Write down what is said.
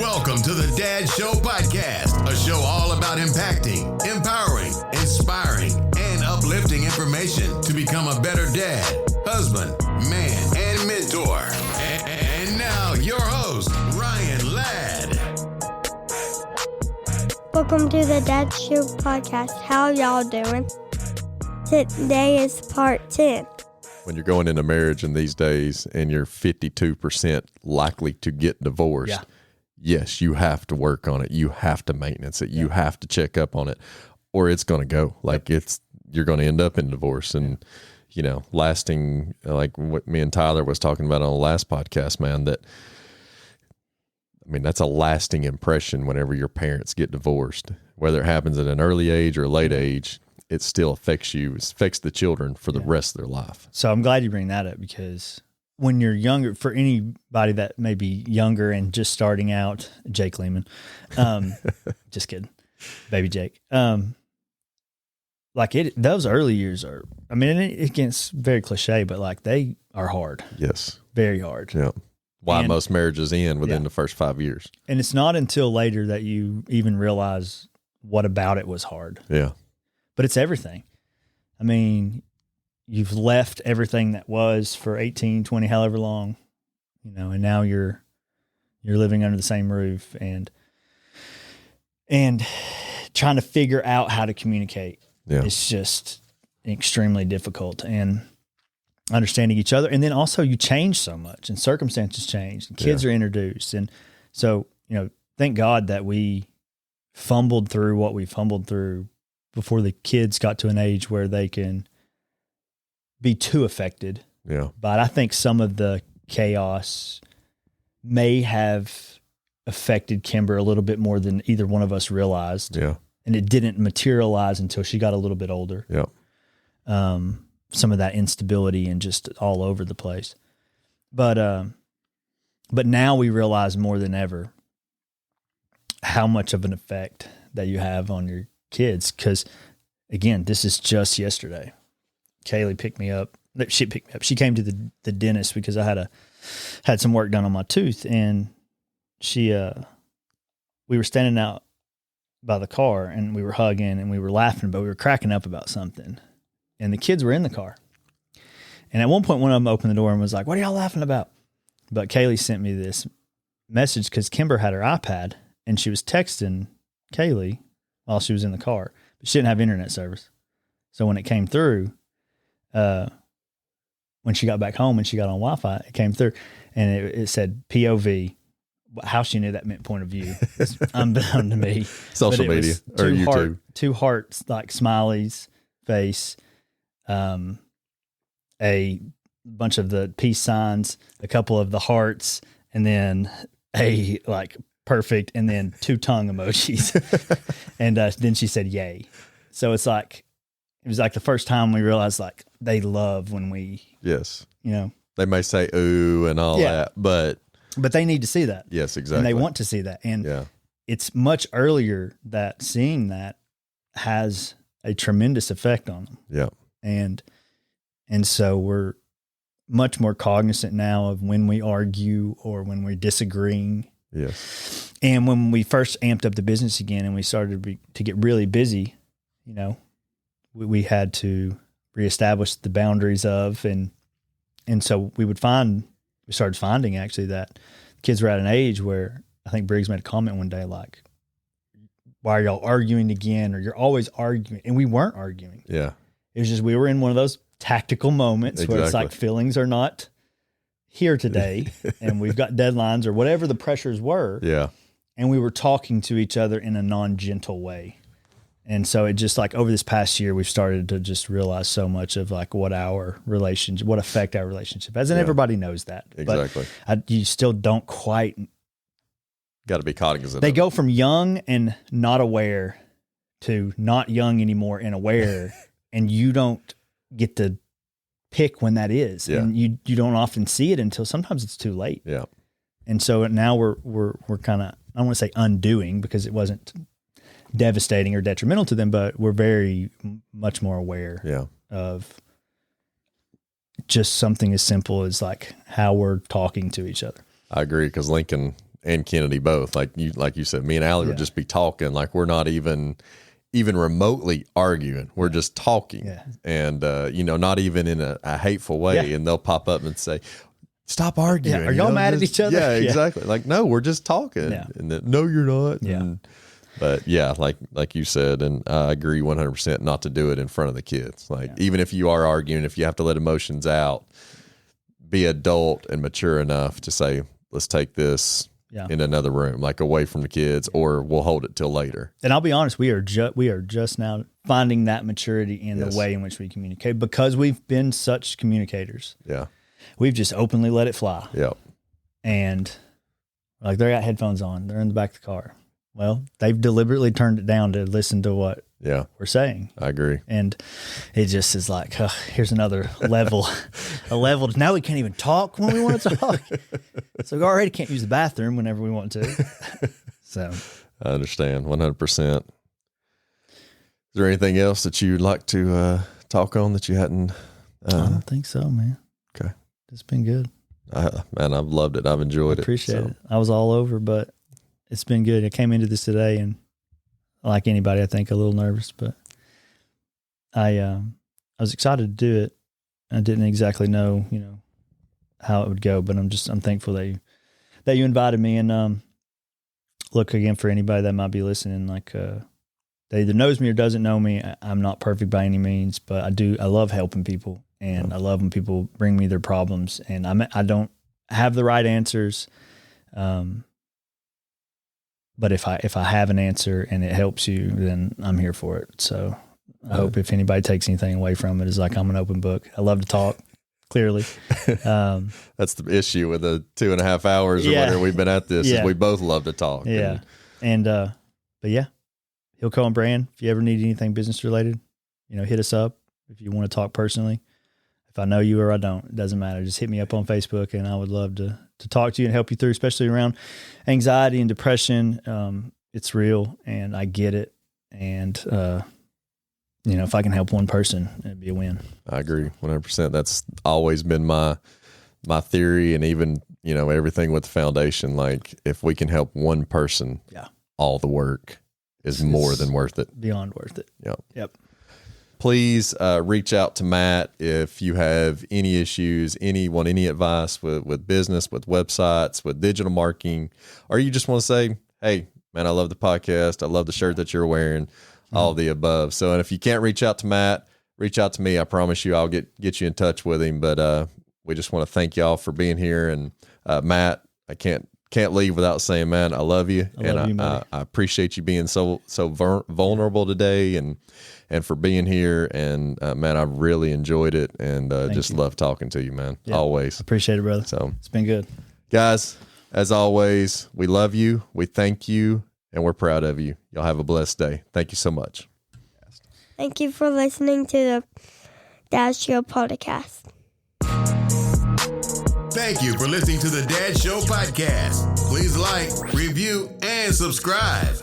Welcome to the Dad Show Podcast, a show all about impacting, empowering, inspiring, and uplifting information to become a better dad, husband, man, and mentor. And now, your host, Ryan Ladd. Welcome to the Dad Show Podcast. How y'all doing? Today is part 10. When you're going into marriage in these days and you're 52% likely to get divorced, yes, you have to work on it. You have to maintenance it. You have to check up on it, or it's going to go. Like you're going to end up in divorce. And, you know, lasting, like what me and Tyler was talking about on the last podcast, man, that's a lasting impression whenever your parents get divorced, whether it happens at an early age or a late age. It still affects you. It affects the children for the rest of their life. So I'm glad you bring that up, because when you're younger, for anybody that may be younger and just starting out, Jake Lehman, just kidding, baby Jake. Those early years are, it gets very cliche, but like they are hard. Yes. Very hard. Yeah. Why most marriages end within the first 5 years. And it's not until later that you even realize what about it was hard. Yeah. But it's everything. You've left everything that was for 18, 20, however long, and now you're living under the same roof and trying to figure out how to communicate. Yeah. It's just extremely difficult, and understanding each other. And then also you change so much, and circumstances change, and kids are introduced. And so, thank God that we fumbled through what we fumbled through before the kids got to an age where they can be too affected. Yeah. But I think some of the chaos may have affected Kimber a little bit more than either one of us realized. Yeah. And it didn't materialize until she got a little bit older. Yeah. Some of that instability and just all over the place. But now we realize more than ever how much of an effect that you have on your kids. Because again, this is just yesterday. Kaylee picked me up. She picked me up. She came to the dentist because I had some work done on my tooth, and we were standing out by the car, and we were hugging and we were laughing, but we were cracking up about something. And the kids were in the car. And at one point, one of them opened the door and was like, "What are y'all laughing about?" But Kaylee sent me this message because Kimber had her iPad and she was texting Kaylee while she was in the car, but she didn't have internet service. So when it came through, when she got back home and she got on Wi-Fi, it came through and it said POV. How she knew that meant point of view, unbeknown to me. Social media or YouTube. Two hearts, like smileys, face, a bunch of the peace signs, a couple of the hearts, and then a like perfect, and then two tongue emojis. And then she said, "Yay." So it was like the first time we realized like they love when we, they may say ooh and all that, but they need to see that. Yes, exactly. And they want to see that. And it's much earlier that seeing that has a tremendous effect on them. Yeah. And so we're much more cognizant now of when we argue or when we're disagreeing. Yes. And when we first amped up the business again and we started to get really busy, we had to reestablish the boundaries of, and so we started finding actually that kids were at an age where I think Briggs made a comment one day like, "Why are y'all arguing again?" Or "You're always arguing." And we weren't arguing. Yeah. It was just, we were in one of those tactical moments where it's like feelings are not here today and we've got deadlines or whatever the pressures were. Yeah. And we were talking to each other in a non-gentle way. And so it just like over this past year, we've started to just realize so much of like what affect our relationship has. And everybody knows that. Exactly. But you still don't quite. Got to be cognizant. They go from young and not aware to not young anymore and aware. And you don't get to pick when that is. Yeah. And you don't often see it until sometimes it's too late. Yeah. And so now we're kind of, I don't want to say undoing because it wasn't devastating or detrimental to them, but we're very much more aware of just something as simple as like how we're talking to each other. I agree, because Lincoln and Kennedy both. Like you said, me and Allie would just be talking like we're not even remotely arguing. We're just talking, and not even in a hateful way. And they'll pop up and say, "Stop arguing." Are y'all mad at each other? Yeah, exactly. Like, no, we're just talking. Yeah. And then, no, you're not. Yeah. But yeah, like you said, and I agree 100% not to do it in front of the kids. Like even if you are arguing, if you have to let emotions out, be adult and mature enough to say, let's take this in another room, like away from the kids, or we'll hold it till later. And I'll be honest, we are just now finding that maturity in the way in which we communicate, because we've been such communicators. Yeah. We've just openly let it fly. Yep. And like they got headphones on, they're in the back of the car. Well, they've deliberately turned it down to listen to what we're saying. I agree. And it just is like, here's another level, a level. Now we can't even talk when we want to talk. So we already can't use the bathroom whenever we want to. So I understand 100%. Is there anything else that you'd like to talk on that you hadn't? I don't think so, man. Okay. It's been good. Man, I've loved it. I've enjoyed it. Appreciate it. I was all over, but it's been good. I came into this today, and like anybody, I think a little nervous, but I was excited to do it. I didn't exactly know, how it would go, but I'm thankful that you invited me. And look, again, for anybody that might be listening, like that either knows me or doesn't know me, I'm not perfect by any means, but I love helping people, and I love when people bring me their problems, and I don't have the right answers. But if I have an answer and it helps you, then I'm here for it. So I hope if anybody takes anything away from it, is like, I'm an open book. I love to talk, clearly. That's the issue with the 2.5 hours or whatever we've been at this, is we both love to talk. Yeah. But yeah, Hilco and Brand, if you ever need anything business related, hit us up. If you want to talk personally, if I know you or I don't, it doesn't matter. Just hit me up on Facebook, and I would love to talk to you and help you through, especially around anxiety and depression. It's real, and I get it. And, if I can help one person, it'd be a win. I agree 100%. That's always been my theory. And even, everything with the foundation, like if we can help one person, all the work is more than worth it. Beyond worth it. Yep. Please reach out to Matt if you have any issues, any advice with business, with websites, with digital marketing, or you just want to say, hey, man, I love the podcast. I love the shirt that you're wearing, all the above. So, and if you can't reach out to Matt, reach out to me. I promise you I'll get you in touch with him. But we just want to thank y'all for being here. And Matt, I can't leave without saying, man, I love you. I appreciate you being so vulnerable today, and for being here. And man, I really enjoyed it, and just love talking to you, man. Always. Appreciate it, brother. So it's been good. Guys, as always, we love you. We thank you, and we're proud of you. Y'all have a blessed day. Thank you so much. Thank you for listening to the Dad Show podcast. Thank you for listening to the Dad Show podcast. Please like, review, and subscribe.